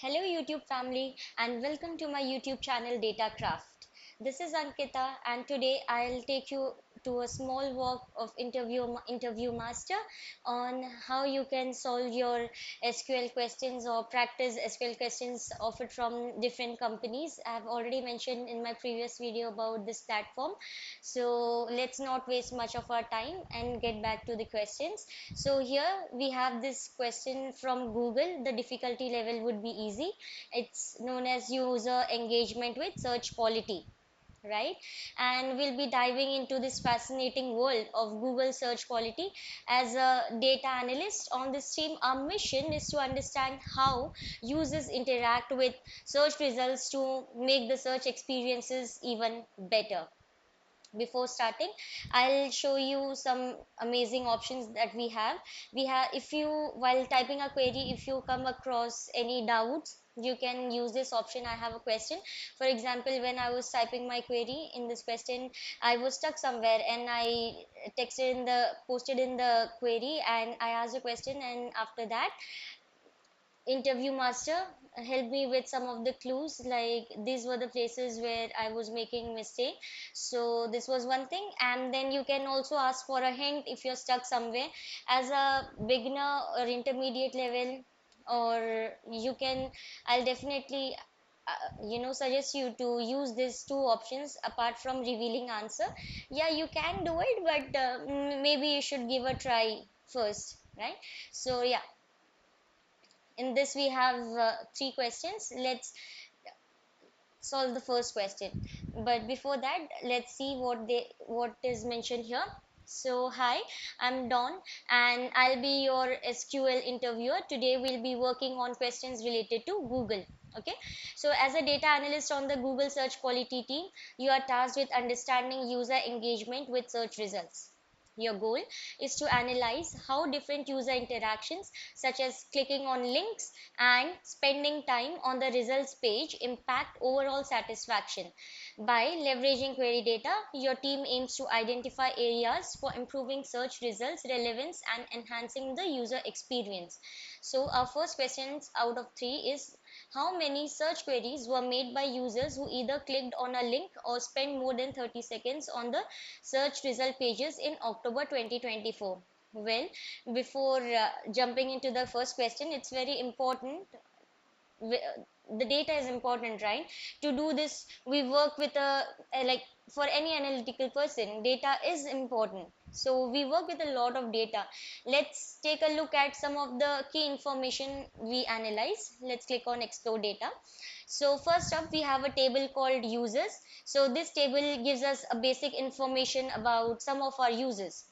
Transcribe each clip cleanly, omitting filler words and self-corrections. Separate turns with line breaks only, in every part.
Hello YouTube family and welcome to my YouTube channel Datacraft. This is Ankita and today I'll take you to a small walk of interview master on how you can solve your SQL questions or practice SQL questions offered from different companies. I have already mentioned in my previous video about this platform. So let's not waste much of our time and get back to the questions. So here we have this question from Google. The difficulty level would be easy. It's known as user engagement with search quality, right? And we'll be diving into this fascinating world of Google search quality. As a data analyst on this team, our mission is to understand how users interact with search results to make the search experiences even better. Before starting, I'll show you some amazing options that we have. If you, while typing a query, if you come across any doubts, you can use this option. I have a question. For example, when I was typing my query in this question, I was stuck somewhere and I posted in the query and I asked a question, and after that interview master helped me with some of the clues, like these were the places where I was making mistake. So this was one thing, and then you can also ask for a hint if you're stuck somewhere as a beginner or intermediate level. Or you can, I'll definitely suggest you to use these two options apart from revealing answer. Yeah, you can do it, but maybe you should give a try first, right? So yeah, in this we have three questions. Let's solve the first question, but before that, let's see what is mentioned here. So hi, I'm Dawn and I'll be your SQL interviewer. Today we'll be working on questions related to Google. Okay, so as a data analyst on the Google search quality team, you are tasked with understanding user engagement with search results. Your goal is to analyze how different user interactions, such as clicking on links and spending time on the results page, impact overall satisfaction. By leveraging query data, your team aims to identify areas for improving search results relevance and enhancing the user experience. So our first questions out of three is, how many search queries were made by users who either clicked on a link or spent more than 30 seconds on the search result pages in October 2024? Well, before jumping into the first question, it's very important. The data is important, right? To do this, we work with like, for any analytical person, data is important. So we work with a lot of data. Let's take a look at some of the key information we analyze. Let's click on explore data. So first up, we have a table called users. So this table gives us a basic information about some of our users.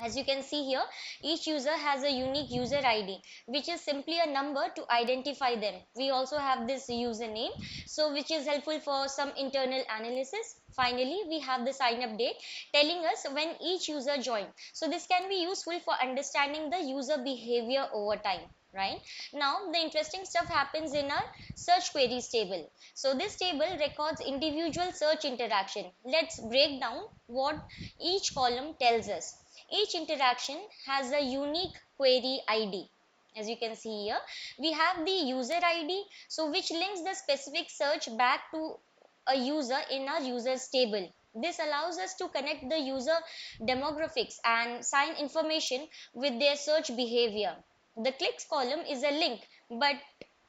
As you can see here, each user has a unique user ID, which is simply a number to identify them. We also have this username, so which is helpful for some internal analysis. Finally, we have the sign up date telling us when each user joined. So this can be useful for understanding the user behavior over time. Right now, the interesting stuff happens in our search queries table. So this table records individual search interaction. Let's break down what each column tells us. Each interaction has a unique query ID. As you can see here, we have the user ID, so which links the specific search back to a user in our users table. This allows us to connect the user demographics and sign information with their search behavior. The clicks column is a link, but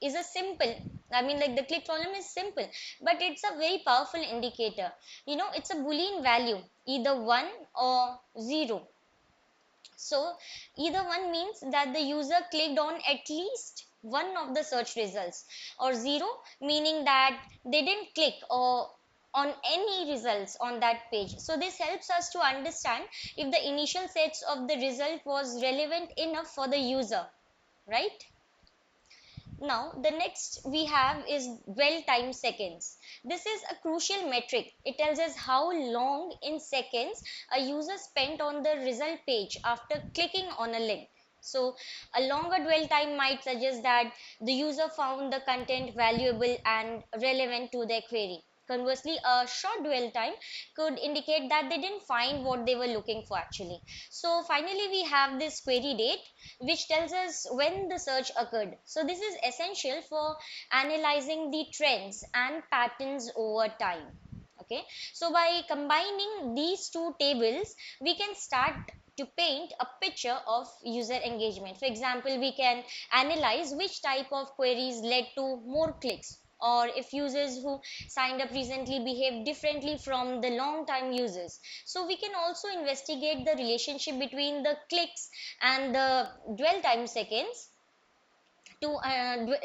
is a simple, like the click column is simple, but it's a very powerful indicator. It's a Boolean value, either 1 or 0. So either one means that the user clicked on at least one of the search results, or 0 meaning that they didn't click or on any results on that page. So this helps us to understand if the initial sets of the result was relevant enough for the user, right? Now, the next we have is dwell time seconds. This is a crucial metric. It tells us how long in seconds a user spent on the result page after clicking on a link. So, a longer dwell time might suggest that the user found the content valuable and relevant to their query. conversely, a short dwell time could indicate that they didn't find what they were looking for actually. So finally, we have this query date, which tells us when the search occurred. So this is essential for analyzing the trends and patterns over time. Okay, so by combining these two tables, we can start to paint a picture of user engagement. For example, we can analyze which type of queries led to more clicks, or if users who signed up recently behave differently from the long time users. So we can also investigate the relationship between the clicks and the dwell time seconds to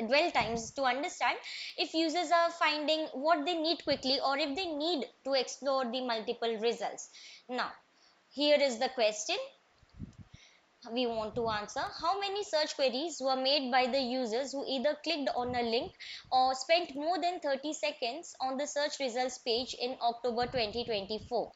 dwell times, to understand if users are finding what they need quickly or if they need to explore the multiple results. Now, here is the question we want to answer: how many search queries were made by the users who either clicked on a link or spent more than 30 seconds on the search results page in October 2024?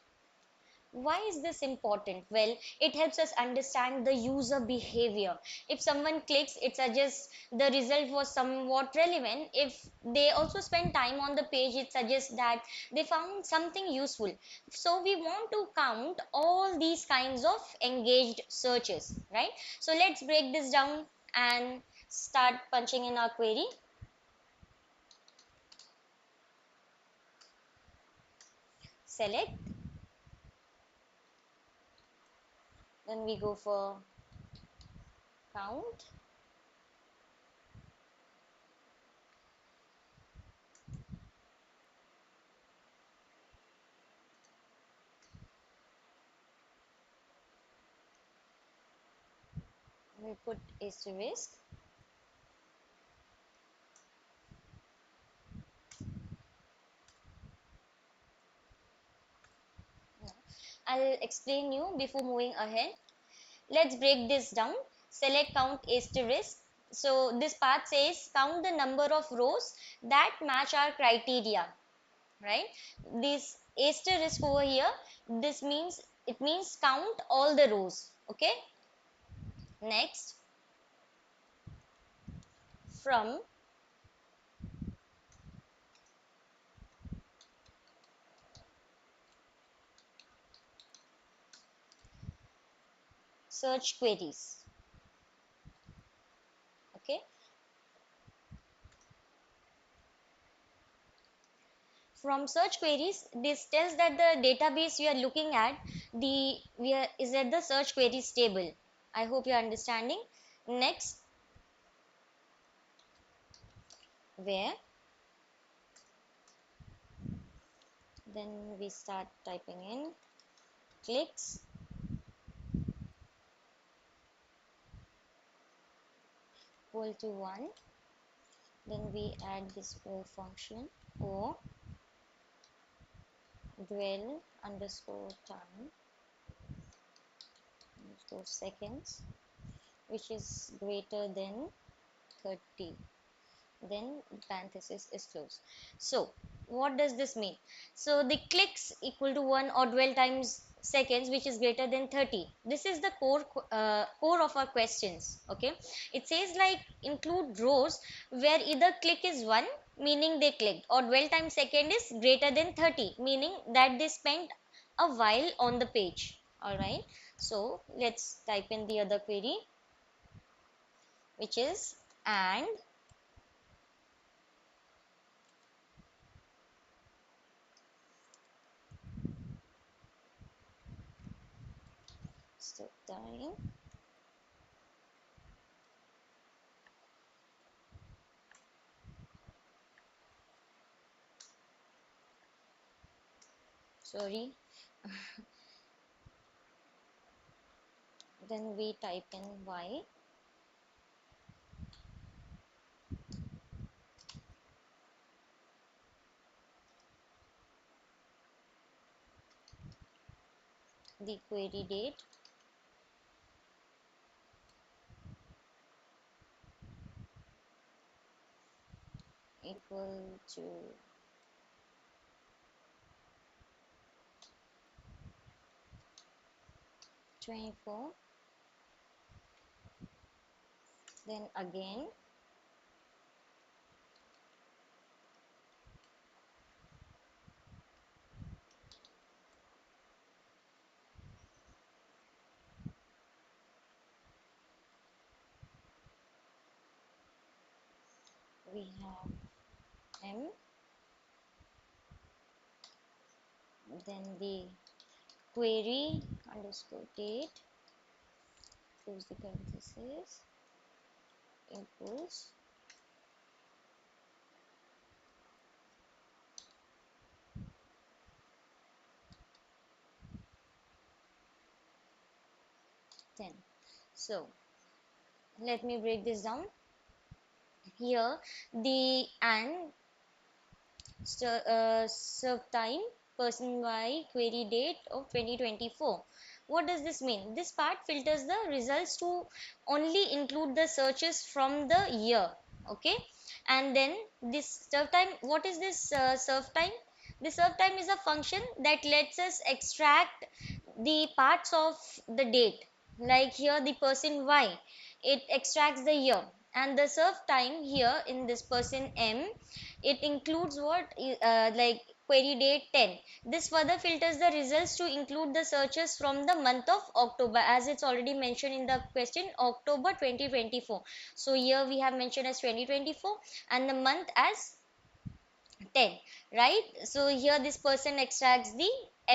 Why is this important? Well, it helps us understand the user behavior. If someone clicks, it suggests the result was somewhat relevant. If they also spend time on the page, it suggests that they found something useful. So we want to count all these kinds of engaged searches, right? So let's break this down and start punching in our query. Select, then we go for count. We put asterisk. I'll explain you before moving ahead. Let's break this down. Select count asterisk. So this part says count the number of rows that match our criteria, right? This asterisk over here, this means, it means count all the rows. Okay. Next, from search queries. Okay. From search queries, this tells that the database we are looking at, is at the search queries table. I hope you are understanding. Next, where, then we start typing in clicks equal to 1, then we add this O function, O dwell underscore time underscore seconds, which is greater than 30, then parenthesis is closed. So what does this mean? So the clicks equal to 1 or dwell times seconds, which is greater than 30. This is the core of our questions. Okay, it says like include rows where either click is 1, meaning they clicked, or dwell time second is greater than 30, meaning that they spent a while on the page. All right, so let's type in the other query, which is and step time. Sorry. Then we type in y, the query date equal to 24, then again we have M, then the query underscore date, close the parenthesis, equals 10. So let me break this down. Here the and serve time person y query date of 2024. What does this mean? This part filters the results to only include the searches from the year. Okay, and then this serve time, what is this serve time? The serve time is a function that lets us extract the parts of the date, like here the person y, it extracts the year, and the serve time here in this person m, it includes what like query date 10. This further filters the results to include the searches from the month of October, as it's already mentioned in the question, October 2024. So here we have mentioned as 2024 and the month as 10, right? So here this person extracts the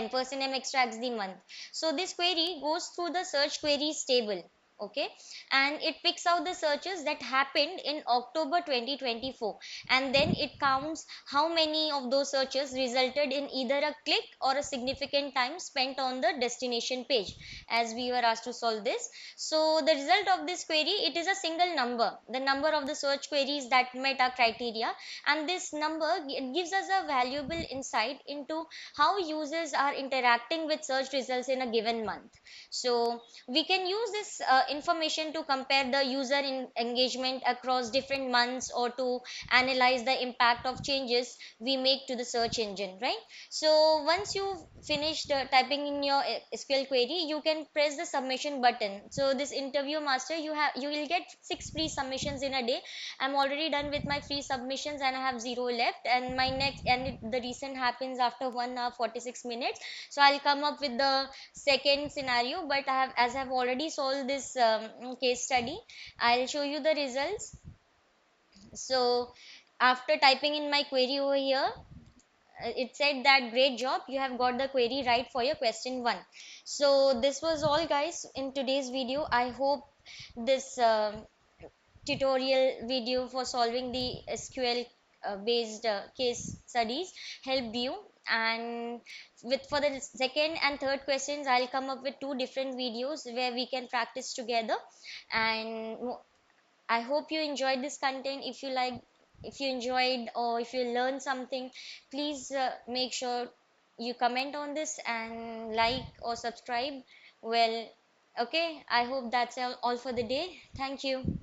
person m extracts the month. So this query goes through the search queries table, okay, and it picks out the searches that happened in October 2024, and then it counts how many of those searches resulted in either a click or a significant time spent on the destination page, as we were asked to solve this. So the result of this query, it is a single number, the number of the search queries that met our criteria, and this number gives us a valuable insight into how users are interacting with search results in a given month. So we can use this information to compare the user engagement across different months, or to analyze the impact of changes we make to the search engine, right? So once you finished typing in your SQL query, you can press the submission button. So this interview master, you will get 6 free submissions in a day. I'm already done with my free submissions and I have 0 left, and my next, and the recent happens after 1 hour 46 minutes. So I'll come up with the second scenario, but I have, as I've already solved this case study, I'll show you the results. So after typing in my query over here, it said that great job, you have got the query right for your question 1. So this was all guys in today's video. I hope this tutorial video for solving the SQL based case studies helped you. And with for the second and third questions, I'll come up with two different videos where we can practice together. And I hope you enjoyed this content. If you like, if you enjoyed or if you learned something, please make sure you comment on this and like or subscribe. Well, okay, I hope that's all for the day. Thank you.